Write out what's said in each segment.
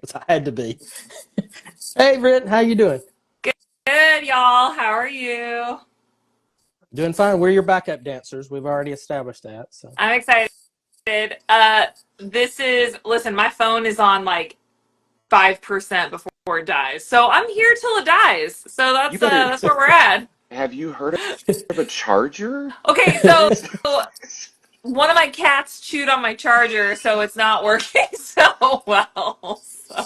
because I had to be. Hey, Britt, how you doing? Good, y'all. How are you? Doing fine. We're your backup dancers. We've already established that. So, I'm excited. Listen, my phone is on like 5% before it dies. So I'm here till it dies. So You better, that's where we're at. have you heard of a charger? Okay, so one of my cats chewed on my charger, so it's not working so well. So.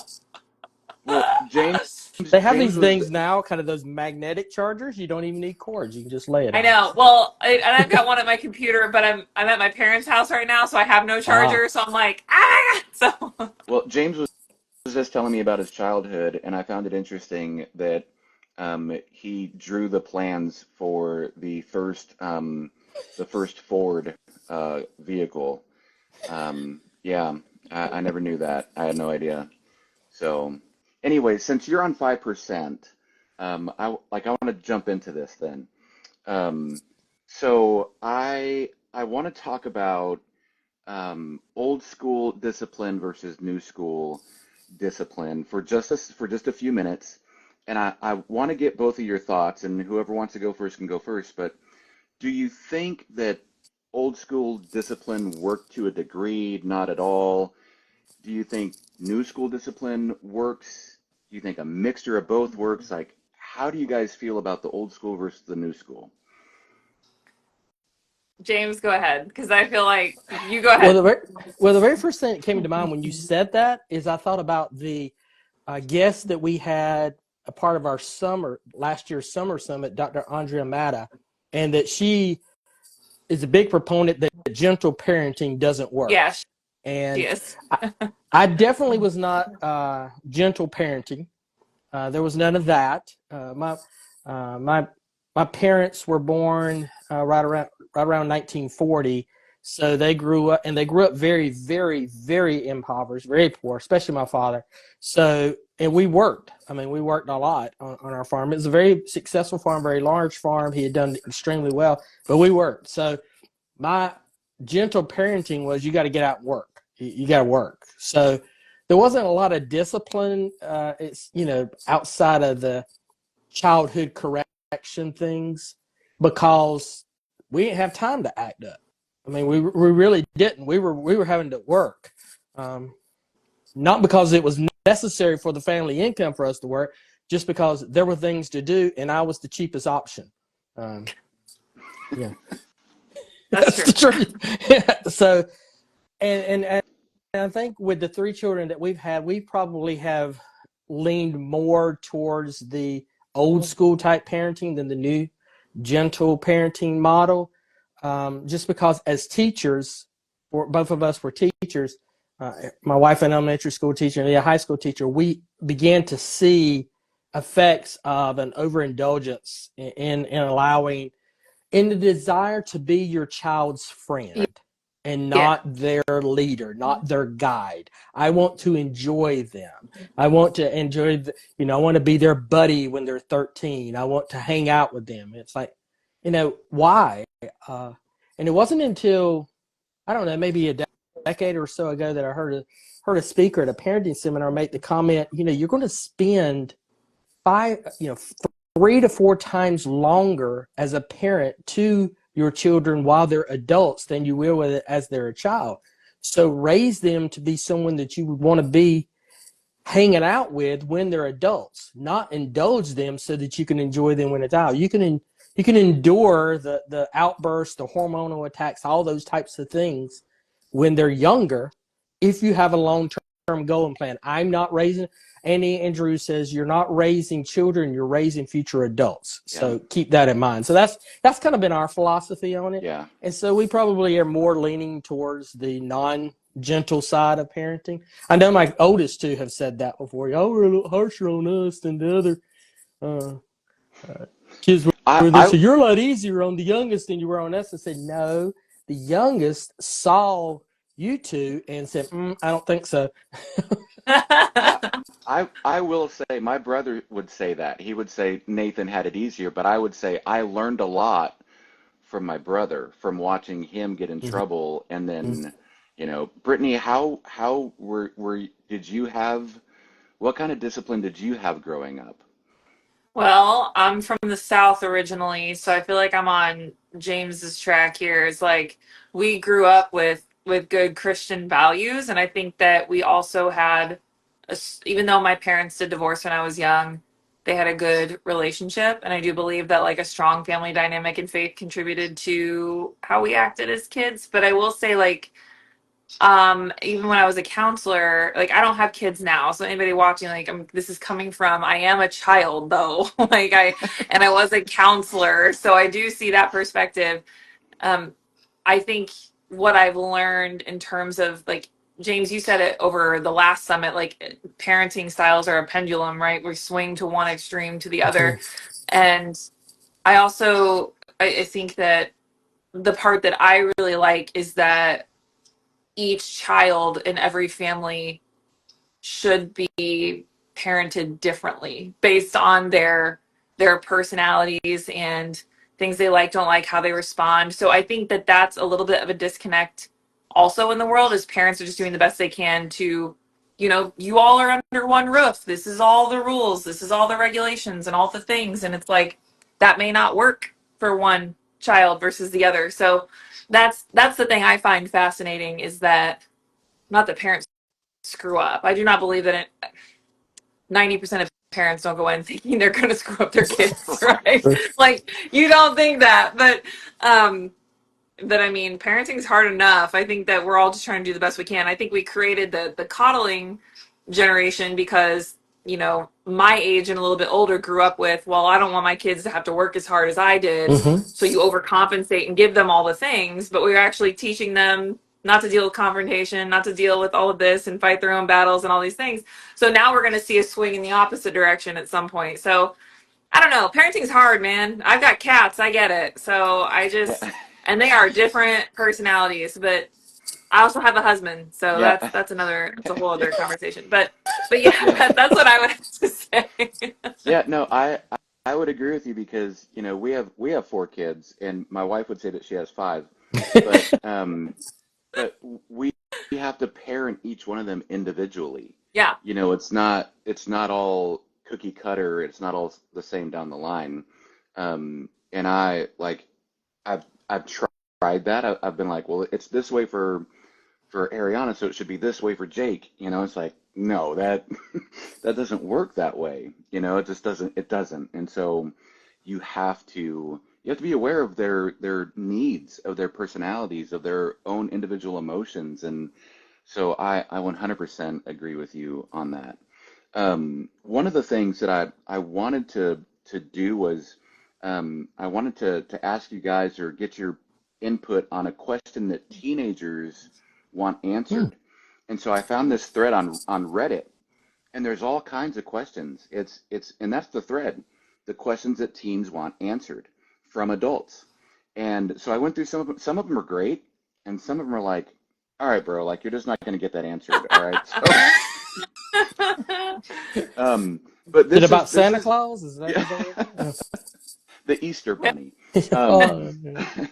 Well, they have James these was, things now, kind of those magnetic chargers. You don't even need cords. You can just lay it I on. know. Well, and I've got one at my computer, but I'm at my parents' house right now, so I have no Ah, charger. So I'm like, ah. So James was just telling me about his childhood, and I found it interesting that he drew the plans for the first Ford vehicle. Yeah, I never knew that. I had no idea. So, anyway, since you're on 5%, I want to jump into this then. Um, so I want to talk about old school discipline versus new school discipline for just a few minutes, and I want to get both of your thoughts, and whoever wants to go first can go first. But do you think that old school discipline worked to a degree? Not at all. Do you think new school discipline works? Do you think a mixture of both works? Like, how do you guys feel about the old school versus the new school? James, go ahead, because I feel like you go well, ahead. the very first thing that came to mind when you said that is I thought about the guest that we had a part of our last year's summer summit, Dr. Andrea Matta, and that she is a big proponent that gentle parenting doesn't work. Yeah, she And is. I, I definitely was not gentle parenting. There was none of that. Uh, my my parents were born right around 1940, so they grew up very, very, very impoverished, very poor, especially my father. So, and we worked. I mean, we worked a lot on our farm. It was a very successful farm, very large farm. He had done extremely well, but we worked. So my gentle parenting was you got to get out and work. You got to work. So there wasn't a lot of discipline. It's outside of the childhood correction things because we didn't have time to act up. I mean, we really didn't. We were having to work, um, not because it was necessary for the family income for us to work, just because there were things to do, and I was the cheapest option. Um, yeah, That's that's true. the truth. Yeah. So, and I think with the three children that we've had, we probably have leaned more towards the old school type parenting than the new gentle parenting model. Just because as teachers, both of us were teachers, my wife an elementary school teacher and a high school teacher, we began to see effects of an overindulgence in allowing in the desire to be your child's friend and Yeah. not their leader, not their guide. I want to enjoy them. I want to enjoy, I want to be their buddy when they're 13. I want to hang out with them. It's like, why? Uh, and it wasn't until, I don't know, maybe a decade or so ago that I heard a speaker at a parenting seminar make the comment, you're going to spend five, 3 to 4 times longer as a parent to your children while they're adults than you will with it as they're a child. So raise them to be someone that you would want to be hanging out with when they're adults, not indulge them so that you can enjoy them when it's out. You can endure the outbursts, the hormonal attacks, all those types of things when they're younger if you have a long-term goal and plan. I'm not raising, Annie Andrews says, you're not raising children, you're raising future adults. Yeah, So keep that in mind. So that's kind of been our philosophy on it. yeah. And so we probably are more leaning towards the non-gentle side of parenting. I know my oldest two have said that before. Y'all were a little harsher on us than the other uh, uh, kids I, were. They I, said, you're a lot easier on the youngest than you were on us. I said, no, the youngest saw you two and said, I don't think so. I, I will say my brother would say that. He would say Nathan had it easier, but I would say I learned a lot from my brother from watching him get in Mhm. trouble. And then, Brittany, how did you have What kind of discipline did you have growing up? Well, I'm from the South originally, so I feel like I'm on James's track here. It's like we grew up with good Christian values, and I think that we also had, even though my parents did divorce when I was young, they had a good relationship, and I do believe that like a strong family dynamic and faith contributed to how we acted as kids. But I will say, like, even when I was a counselor, like I don't have kids now, so anybody watching, like, this is coming from, I am a child though. Like I was a counselor, so I do see that perspective. um I think what I've learned in terms of, like, James, you said it over the last summit, like parenting styles are a pendulum, right? We swing to one extreme to the other. And I also, I think that the part that I really like is that each child in every family should be parented differently based on their personalities and things they like, don't like, how they respond. So I think that that's a little bit of a disconnect also in the world, as parents are just doing the best they can to, you all are under one roof, this is all the rules, this is all the regulations and all the things, and it's like that may not work for one child versus the other. So that's the thing I find fascinating, is that not that parents screw up. I do not believe that 90% of parents don't go in thinking they're going to screw up their kids, right? Like, you don't think that, but um that, I mean, parenting's hard enough. I think that we're all just trying to do the best we can. I think we created the coddling generation because, my age and a little bit older grew up with, well, I don't want my kids to have to work as hard as I did. Hmm. So you overcompensate and give them all the things, but we're actually teaching them not to deal with confrontation, not to deal with all of this and fight their own battles and all these things. So now we're going to see a swing in the opposite direction at some point. So I don't know. Parenting's hard, man. I've got cats. I get it. So Yeah. and they are different personalities, but I also have a husband. So Yeah. that's a whole other conversation. But yeah, Yeah. that's what I would have to say. Yeah, no, I would agree with you because, we have four kids and my wife would say that she has five, but but we have to parent each one of them individually. Yeah. It's not all cookie cutter, it's not all the same down the line. And I've tried that. I've been like, well, it's this way for Ariana, so it should be this way for Jake. It's like, no, that that doesn't work that way. It just doesn't. And so you have to be aware of their needs, of their personalities, of their own individual emotions. And so I 100% agree with you on that. One of the things that I wanted to do was I wanted to ask you guys or get your input on a question that teenagers want Hmm. answered. And so I found this thread on Reddit, and there's all kinds of questions. And that's the thread, the questions that teens want answered from adults. And so I went through some of them. Some of them are great, and some of them are like, all right, bro, like you're just not going to get that answered. All right. So, but Is it this is about this Santa is Claus? yeah, Is that what the Easter Bunny. it is? Um, Oh,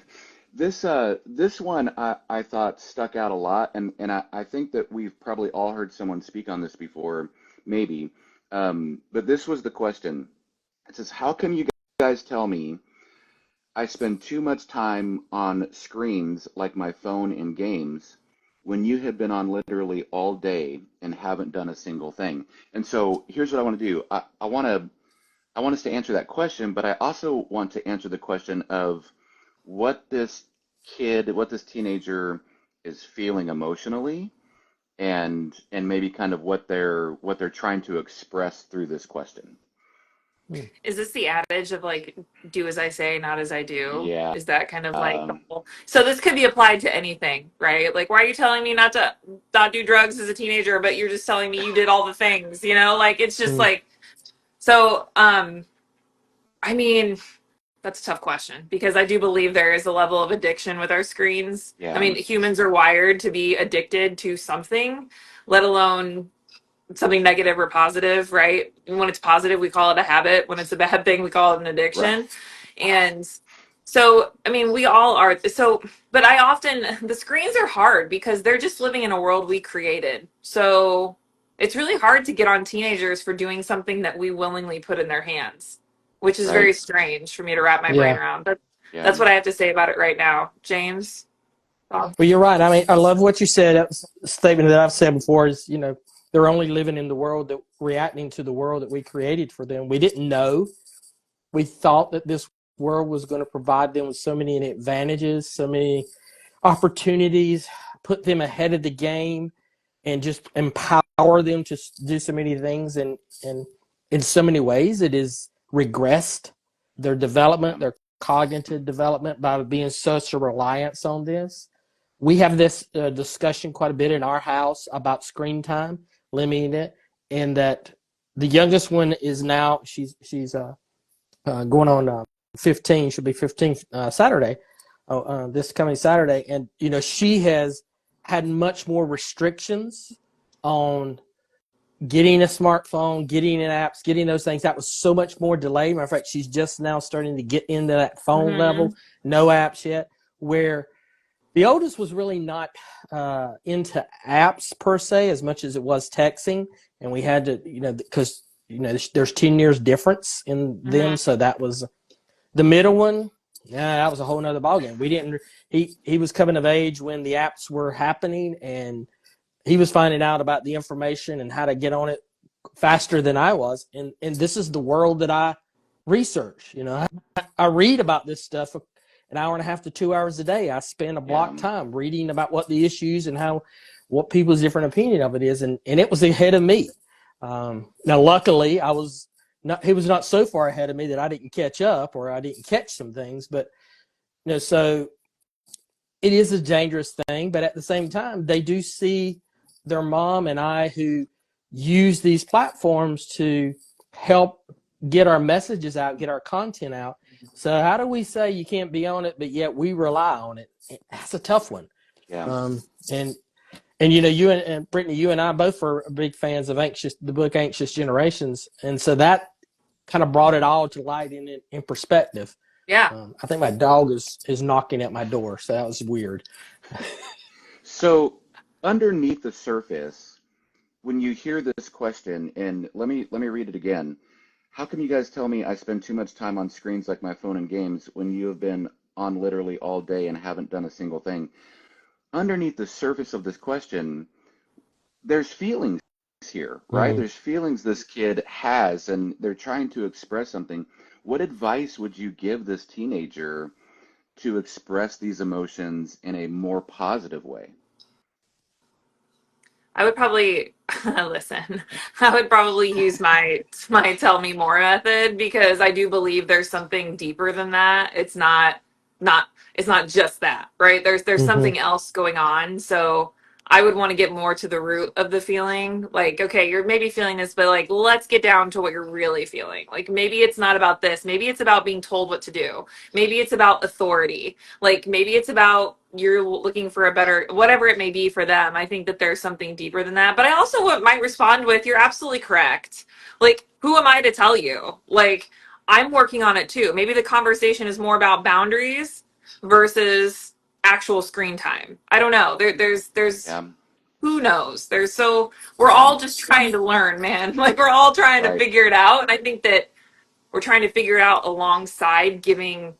this one I thought stuck out a lot, and I think that we've probably all heard someone speak on this before, maybe. But this was the question. It says, "How come you guys tell me I spend too much time on screens like my phone and games when you have been on literally all day and haven't done a single thing?" And so here's what I want to do. I want us to answer that question, but I also want to answer the question of what this what this teenager is feeling emotionally, and maybe kind of what they're trying to express through this question. hmm. Is this the adage of, like, do as I say, not as I do? Yeah. Is that kind of like the Um, whole? So this could be applied to anything, right? Like, why are you telling me not to not do drugs as a teenager, but you're just telling me you did all the things, Like, it's just Hmm. like, so, I mean, that's a tough question because I do believe there is a level of addiction with our screens. I yeah. mean, humans are wired to be addicted to something, let alone something negative or positive, right? And when it's positive, we call it a habit. When it's a bad thing, we call it an Right. addiction. And so, I mean, we all are. So, but the screens are hard because they're just living in a world we created. So it's really hard to get on teenagers for doing something that we willingly put in their hands, which is Right? very strange for me to wrap my brain Yeah. around. Yeah. That's what I have to say about it right now. James? Well, you're right. I mean, I love what you said. That was a statement that I've said before is, they're only living in the world that reacting to the world that we created for them. We didn't know. We thought that this world was going to provide them with so many advantages, so many opportunities, put them ahead of the game, and just empower them to do so many things. And in so many ways, it has regressed their development, Yeah. their cognitive development by being such a reliance on this. We have this discussion quite a bit in our house about screen time, limiting it, and that the youngest one is now she's going on 15. She'll be 15 Saturday, this coming Saturday, and she has had much more restrictions on getting a smartphone, getting in apps, getting those things. That was so much more delayed. Matter of fact, she's just now starting to get into that phone Mm-hmm. level. No apps yet. Where the oldest was really not into apps per se as much as it was texting, and we had to, because there's 10 years difference in them, Mm-hmm. so that was the middle one. Yeah, that was a whole nother ballgame. We didn't. He was coming of age when the apps were happening, and he was finding out about the information and how to get on it faster than I was. And this is the world that I research. I read about this stuff an hour and a half to 2 hours a day. I spend a Yeah. block time reading about what the issues and what people's different opinion of it is. And it was ahead of me. Now, luckily, he was not so far ahead of me that I didn't catch up or I didn't catch some things. But, so it is a dangerous thing. But at the same time, they do see their mom and I who use these platforms to help get our messages out, get our content out. So how do we say you can't be on it, but yet we rely on it? That's a tough one. Yeah. And you and Brittany, you and I both are big fans of the book Anxious Generations, and so that kind of brought it all to light in perspective. Yeah. I think my dog is knocking at my door, so that was weird. So underneath the surface, when you hear this question, and let me read it again. How come you guys tell me I spend too much time on screens like my phone and games when you have been on literally all day and haven't done a single thing? Underneath the surface of this question, there's feelings here, right? Mm-hmm. There's feelings this kid has, and they're trying to express something. What advice would you give this teenager to express these emotions in a more positive way? I would probably listen. I would probably use my tell me more method because I do believe there's something deeper than that. Not it's not just that, right? There's Mm-hmm. something else going on. So I would want to get more to the root of the feeling. Like, okay, you're maybe feeling this, but like let's get down to what you're really feeling. Like maybe it's not about this. Maybe it's about being told what to do. Maybe it's about authority. Like maybe it's about you're looking for a better whatever it may be for them. I think that there's something deeper than that. But I also might respond with you're absolutely correct. Like who am I to tell you? Like I'm working on it too. Maybe the conversation is more about boundaries versus actual screen time. I don't know. There's Yeah, who knows? We're yeah, all just trying to learn, man. Like we're all trying to right. figure it out. And I think that we're trying to figure it out alongside giving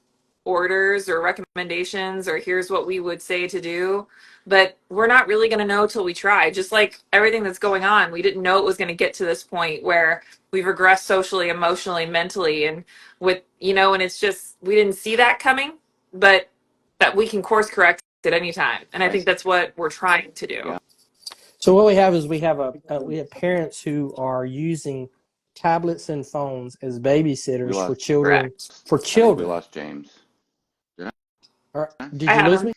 orders or recommendations or here's what we would say to do. But we're not really going to know till we try. Just like everything that's going on, we didn't know it was going to get to this point where we've regressed socially, emotionally, mentally, and and it's just we didn't see that coming, but that we can course correct at any time. And I Right. think that's what we're trying to do. Yeah. So what we have is we have parents who are using tablets and phones as We babysitters for lost, children. Correct. For I think we children. lost James. Did Did I you have lose him. me?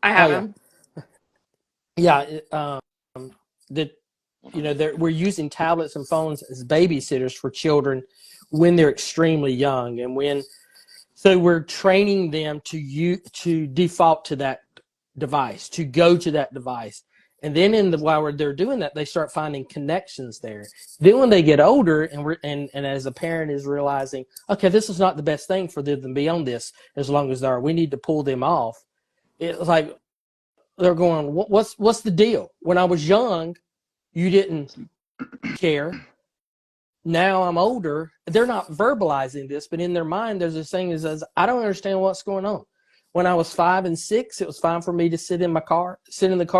I Oh have yeah, him. yeah. That we're using tablets and phones as babysitters for children when they're extremely young, and so we're training them to default to that device, to go to that device. And then while they're doing that, they start finding connections there. Then when they get older and as a parent is realizing, okay, this is not the best thing for them to be on this as long as we need to pull them off. It's like they're going, what's the deal? When I was young, you didn't care. Now I'm older. They're not verbalizing this, but in their mind, there's this thing that says, I don't understand what's going on. When I was 5 and 6, it was fine for me to sit in the car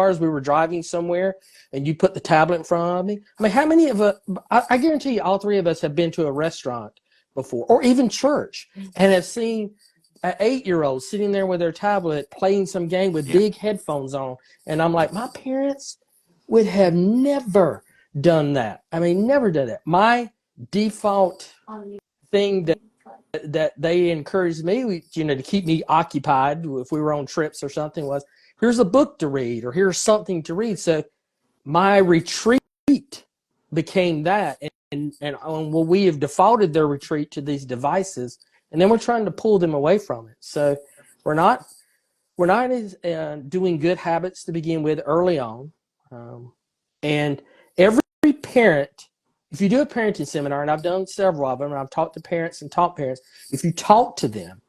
as we were driving somewhere, and you put the tablet in front of me. I mean, how many of us, I guarantee you all three of us have been to a restaurant before, or even church, and have seen an 8-year-old sitting there with their tablet playing some game with big headphones on. And I'm like, my parents would have never done that. I mean, never done that. My default thing that they encouraged me, to keep me occupied if we were on trips or something, was here's a book to read or here's something to read. So my retreat became that. And well, we have defaulted their retreat to these devices, and then we're trying to pull them away from it. So we're not doing good habits to begin with early on. And every parent, if you do a parenting seminar, and I've done several of them, and I've talked to parents and taught parents, if you talk to them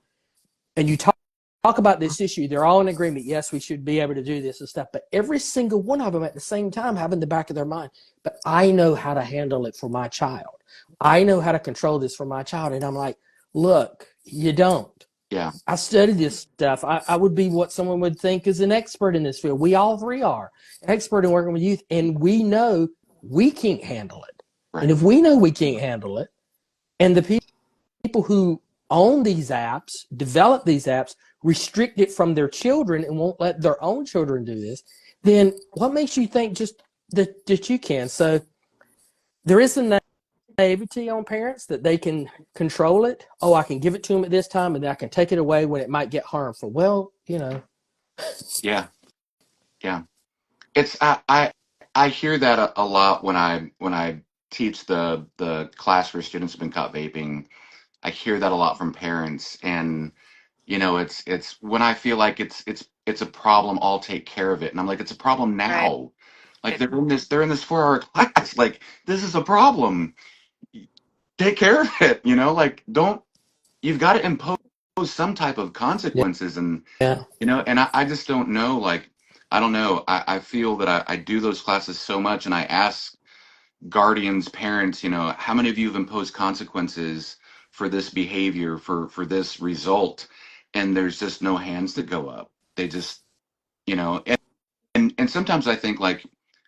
and you talk about this issue, they're all in agreement. Yes, we should be able to do this and stuff. But every single one of them at the same time have in the back of their mind, but I know how to handle it for my child. I know how to control this for my child. And I'm like, look, you don't. Yeah. I studied this stuff. I would be what someone would think is an expert in this field. We all three are expert in working with youth, and we know we can't handle it. Right. And if we know we can't handle it, and the people who own these apps, develop these apps, restrict it from their children and won't let their own children do this, then what makes you think just that you can? So there is a naivety on parents that they can control it. Oh, I can give it to them at this time, and then I can take it away when it might get harmful. Well, Yeah. Yeah. It's I hear that a lot when I teach the class for students who've been caught vaping. I hear that a lot from parents, and it's when I feel like it's a problem, I'll take care of it, and I'm like, it's a problem Right. now. Like they're in this 4-hour class. Like, this is a problem. Take care of it. Like, don't you've got to impose some type of consequences, and yeah, and I just don't know. Like, I don't know. I feel that I do those classes so much, and I ask guardians, parents, how many of you have imposed consequences for this behavior, for this result? And there's just no hands that go up. They just, and sometimes I think, like,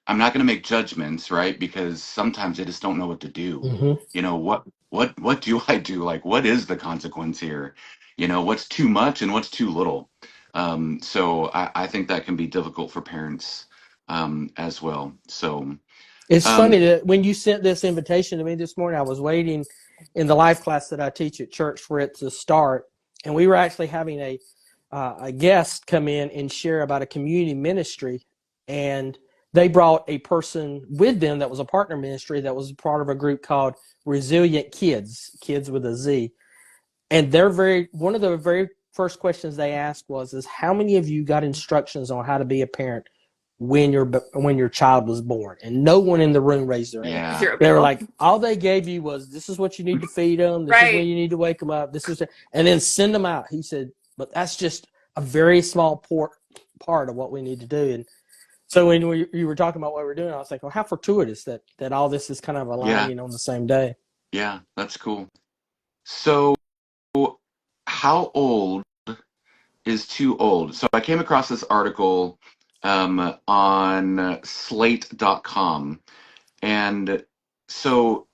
I'm not going to make judgments, right? Because sometimes they just don't know what to do. What do I do? Like, what is the consequence here? What's too much and what's too little? So I think that can be difficult for parents as well. So it's um, funny that when you sent this invitation to me this morning, I was waiting in the life class that I teach at church for it to start, and we were actually having a guest come in and share about a community ministry, and they brought a person with them that was a partner ministry that was part of a group called Resilient Kids with a Z. And one of the very first questions they asked is how many of you got instructions on how to be a parent when your child was born? And no one in the room raised their hand. yeah, Zero They were people. like, all they gave you was, this is what you need to feed them, this is when Right. you need to wake them up, and then send them out. He said, but that's just a very small part of what we need to do. And so when you were talking about what we're doing, I was like, well, how fortuitous that all this is kind of aligning on the same day. yeah, that's cool. So, how old is too old? So I came across this article on slate.com. And so,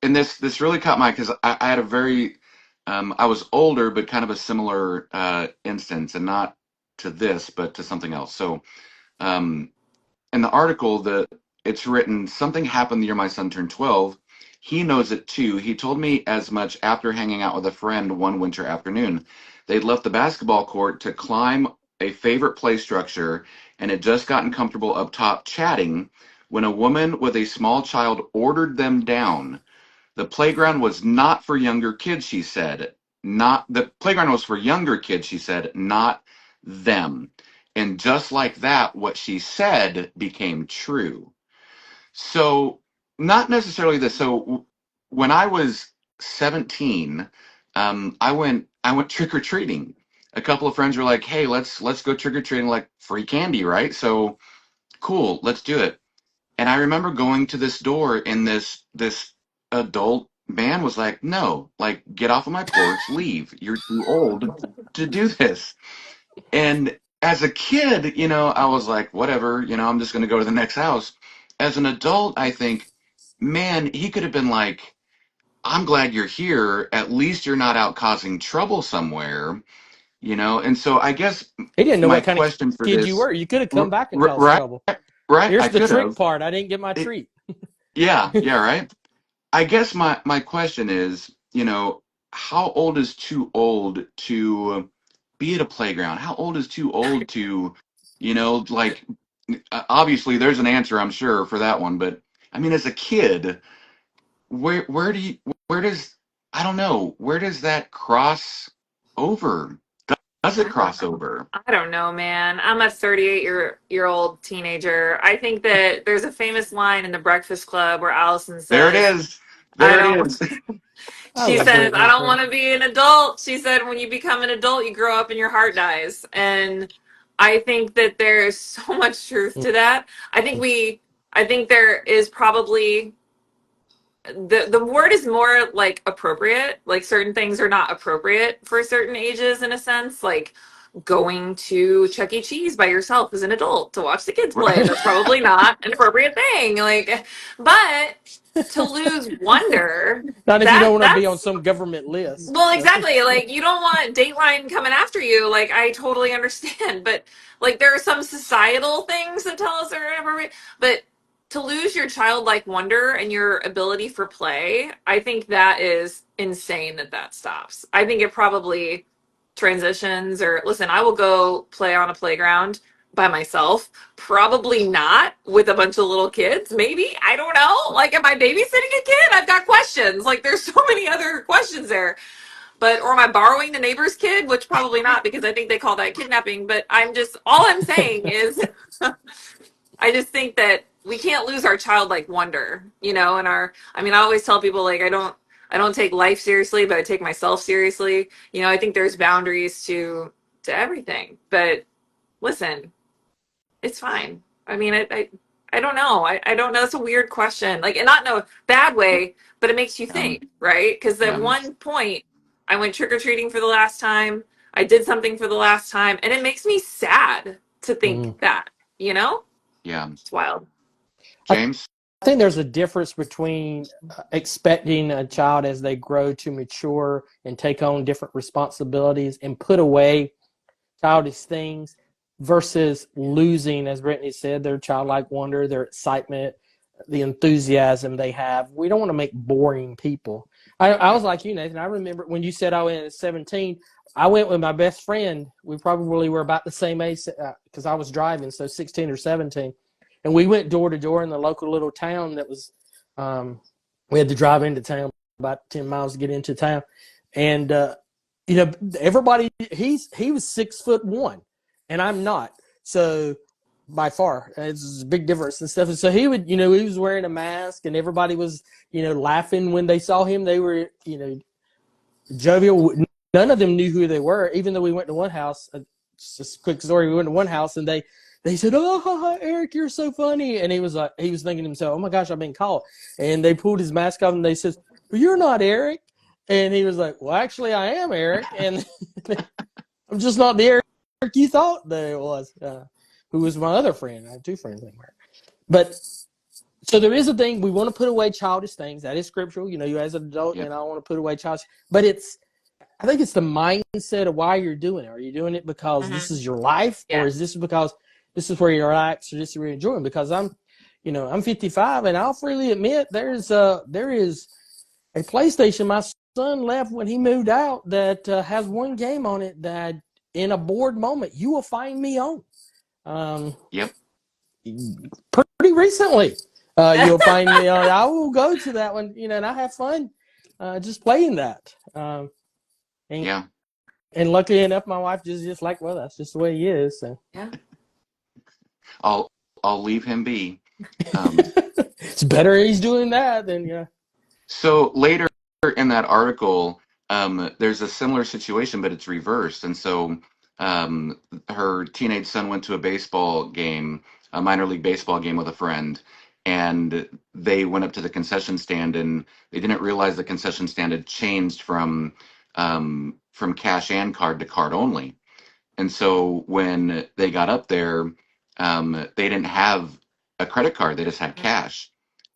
and this really caught my, because I had a very, I was older, but kind of a similar instance, and not to this, but to something else. So um, in the article, it's written, something happened the year my son turned 12. He knows it too. He told me as much after hanging out with a friend one winter afternoon. They'd left the basketball court to climb a favorite play structure and had just gotten comfortable up top chatting when a woman with a small child ordered them down. The playground was not for younger kids, she said. Not the playground was for younger kids, she said, not them. And just like that, what she said became true. So, not necessarily this. So, when I was 17, I went trick or treating. A couple of friends were like, "Hey, let's go trick or treating, like free candy, right?" So, cool, let's do it. And I remember going to this door, and this adult man was like, "No, like get off of my porch, leave. You're too old to do this." And as a kid, I was like, whatever, I'm just going to go to the next house. As an adult, I think, man, he could have been like, I'm glad you're here. At least you're not out causing trouble somewhere, And so I guess He didn't know my what kind of question for kid you this, were. You could have come back and caused right, trouble. right, Here's I the could trick have. part. I didn't get my It, treat. yeah, yeah, right. I guess my question is, how old is too old to be at a playground? How old is too old to, like, obviously there's an answer, I'm sure, for that one, but I mean, as a kid, where do you, where does, I don't know, where does that cross over? Does it cross over? I don't know, man. I'm a 38 year old teenager. I think that there's a famous line in The Breakfast Club where Allison There it says, is. I There it don't, is. I she love says, I Brittany. don't want to be an adult. She said, when you become an adult, you grow up and your heart dies. And I think that there's so much truth to that. I think there is probably the word is more like appropriate. Like certain things are not appropriate for certain ages in a sense. Like going to Chuck E. Cheese by yourself as an adult to watch the kids play. That's probably not an appropriate thing. Like, but to lose wonder, Not if you don't want to be on that's some government list. well, exactly. Like, you don't want Dateline coming after you. Like, I totally understand. But, like, there are some societal things that tell us they're inappropriate. But to lose your childlike wonder and your ability for play, I think that is insane that that stops. I think it probably transitions or, listen, I will go play on a playground by myself. Probably not with a bunch of little kids. Maybe. I don't know. Like, am I babysitting a kid? I've got questions. Like, there's so many other questions there. But, or am I borrowing the neighbor's kid? Which probably not, because I think they call that kidnapping. But all I'm saying is, I just think that we can't lose our childlike wonder, and I mean, I always tell people, like, I don't take life seriously, but I take myself seriously. I think there's boundaries to everything. But listen, it's fine. I mean, I don't know. I don't know. It's a weird question. Like, and not in a bad way, but it makes you Yeah, think, right? Because at yeah, one point, I went trick or treating for the last time. I did something for the last time, and it makes me sad to think Mm. that. You know, yeah. it's wild. I James? think there's a difference between expecting a child as they grow to mature and take on different responsibilities and put away childish things versus losing, as Brittany said, their childlike wonder, their excitement, the enthusiasm they have. We don't want to make boring people. I was like you, Nathan. I remember when you said I went at 17. I went with my best friend. We probably were about the same age because I was driving, so 16 or 17. And we went door to door in the local little town that was, we had to drive into town about 10 miles to get into town. And, everybody, he was 6'1", and I'm not. So by far, it's a big difference and stuff. And so he would, he was wearing a mask, and everybody was, laughing when they saw him. They were, jovial. None of them knew who they were, even though we went to one house. Just a quick story. We went to one house, and they said, "Oh, Eric, you're so funny." And he was thinking to himself, "Oh my gosh, I've been caught." And they pulled his mask off, and they said, "Well, you're not Eric." And he was like, "Well, actually, I am Eric, and I'm just not the Eric you thought that it was." Who was my other friend? I have two friends named Eric. But so there is a thing, we want to put away childish things. That is scriptural. You as an adult, Yep. I want to put away childish. But I think it's the mindset of why you're doing it. Are you doing it because this is your life, or Yeah. is this because this is where you're relaxed, or this is where you're enjoying? Because I'm 55, and I'll freely admit there is a PlayStation my son left when he moved out that has one game on it that in a bored moment you will find me on. Yep. Pretty recently, you'll find me on. I will go to that one, and I have fun just playing that. And, Yeah. and luckily enough, my wife just like, well, that's just the way he is. So. Yeah. I'll leave him be. It's better he's doing that than So later in that article, there's a similar situation, but it's reversed. And so her teenage son went to a baseball game, a minor league baseball game with a friend, and they went up to the concession stand, and they didn't realize the concession stand had changed from cash and card to card only. And so when they got up there, they didn't have a credit card; they just had cash.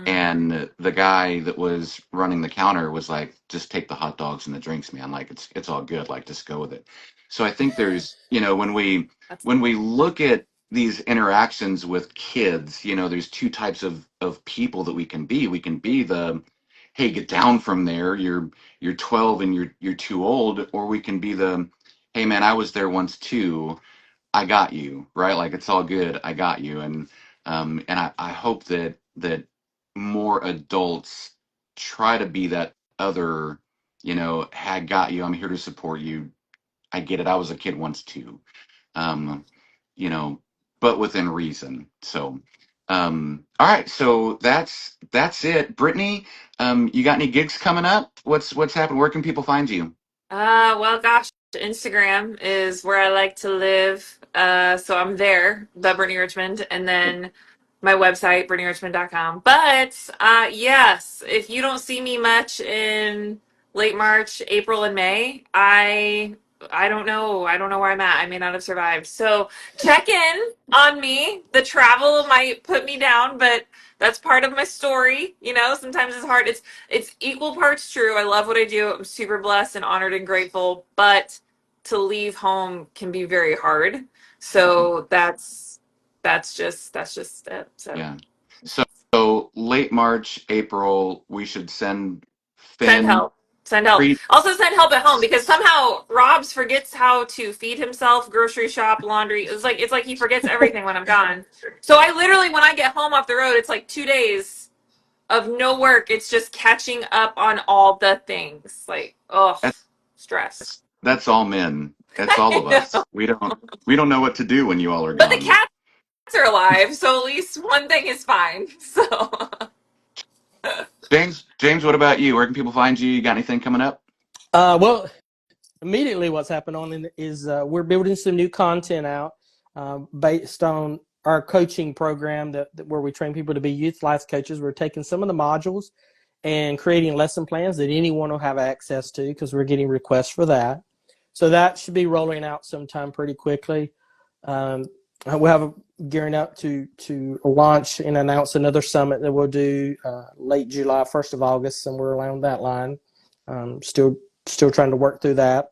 And the guy that was running the counter was like, "Just take the hot dogs and the drinks, man. Like it's all good. Like just go with it." So I think there's, when we look at these interactions with kids, there's two types of people that we can be. We can be the, "Hey, get down from there. You're 12 and you're too old," or we can be the, "Hey, man, I was there once too. I got you, right? Like it's all good. I got you." And I hope that more adults try to be that other, "Hey, I got you. I'm here to support you. I get it. I was a kid once too." Um, you know, but within reason. So, all right. So that's it. Brittany, you got any gigs coming up? What's happened? Where can people find you? Well, gosh, Instagram is where I like to live. So I'm there, the Brittany Richmond, and then my website, brittanyrichmond.com. But yes, if you don't see me much in late March, April, and May, I don't know. I don't know where I'm at. I may not have survived. So check in on me. The travel might put me down, but that's part of my story. Sometimes it's hard. It's equal parts true. I love what I do. I'm super blessed and honored and grateful, but to leave home can be very hard. So that's just it. So Yeah. So late March, April, we should send send Finn help. Send help. treat. Also send help at home because somehow Robs forgets how to feed himself, grocery shop, laundry. It's like he forgets everything when I'm gone. So I literally, when I get home off the road, it's like 2 days of no work. It's just catching up on all the things. Like, oh, stress. That's all men. That's all I of us. know. We don't know what to do when you all are But the gone. cats are alive, so at least one thing is fine. So James, what about you? Where can people find you? You got anything coming up? Well, immediately what's happened is we're building some new content out based on our coaching program where we train people to be youth life coaches. We're taking some of the modules and creating lesson plans that anyone will have access to because we're getting requests for that. So that should be rolling out sometime pretty quickly. We'll have gearing up to launch and announce another summit that we'll do late July, 1st of August, somewhere around that line. Still trying to work through that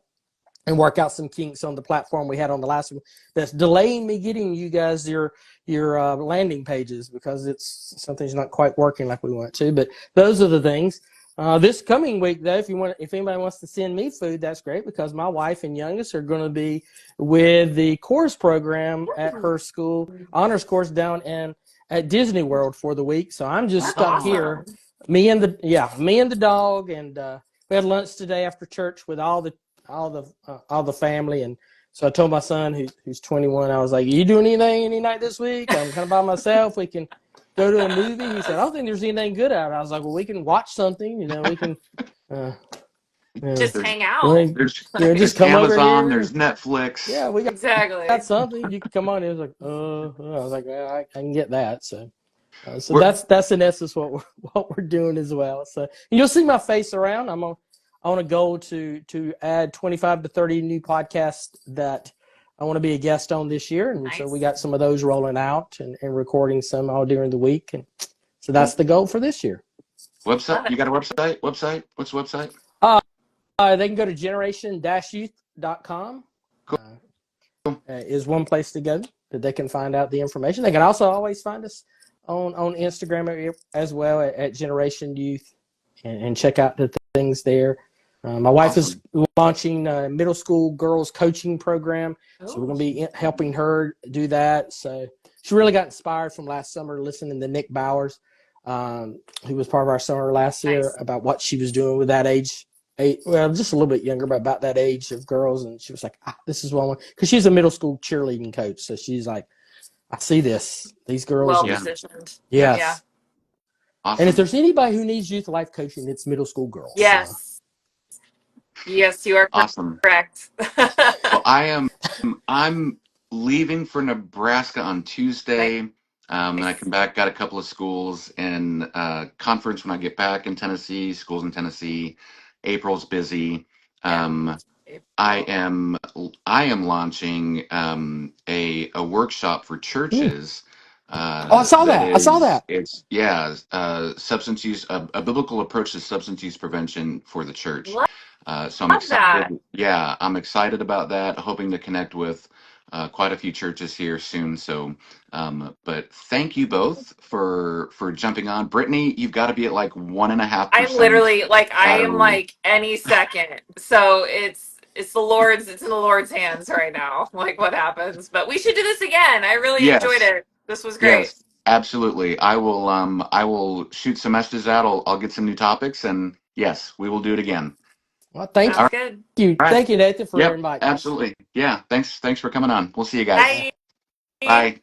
and work out some kinks on the platform we had on the last one that's delaying me getting you guys your landing pages because something's not quite working like we want it to. But those are the things. This coming week, though, if anybody wants to send me food, that's great because my wife and youngest are going to be with the course program at her school, honors course down at Disney World for the week. So I'm just stuck here, me and the dog, and we had lunch today after church with all the family, and so I told my son who's 21, I was like, "You doing anything any night this week? I'm kind of by myself. We can go to a movie." He said, "I don't think there's anything good out." I was like, "Well, we can watch something. We can just There's hang out. just come Amazon, over here. there's Netflix. Yeah, we Exactly. got something. You can come on." He was like, I was like, well, I can get that. So We're- that's in essence what we're doing as well. So you'll see my face around. I'm on a goal to add 25 to 30 new podcasts that I want to be a guest on this year. And so we got some of those rolling out and recording some all during the week. And so that's the goal for this year. Website? You got a website? What's the website? They can go to generation-youth.com. Is one place to go that they can find out the information. They can also always find us on Instagram as well at Generation Youth and check out the things there. My wife is launching a middle school girls coaching program, so we're going to be helping her do that. So she really got inspired from last summer listening to Nick Bowers, who was part of our summer last year, about what she was doing with that age. Just a little bit younger, but about that age of girls. And she was like, this is one, because she's a middle school cheerleading coach. So she's like, I see these girls. Well positioned. Yes. Yeah. Awesome. And if there's anybody who needs youth life coaching, it's middle school girls. Yes. So. Yes, you are awesome. Correct. Well, I'm leaving for Nebraska on Tuesday. And I come back, got a couple of schools in conference when I get back in Tennessee, schools in Tennessee. April's busy. Yeah. Um, I am launching a workshop for churches. Oh, I saw that. I saw that. Substance use, a biblical approach to substance use prevention for the church. Love So I'm that. excited. Yeah, I'm excited about that. Hoping to connect with quite a few churches here soon. So, but thank you both for jumping on. Brittany, you've got to be at like I'm 1.5% literally like I am battery. like any second. So it's the Lord's it's in the Lord's hands right now. Like what happens. But we should do this again. I really enjoyed Yes. it. This was great. Yes, absolutely. I will shoot some messages out. I'll get some new topics, and yes, we will do it again. Well, thank All Sounds right. good. you. All right. Thank you, Nathan, for Yep, inviting us. absolutely. Yeah, thanks for coming on. We'll see you guys. Bye. Bye.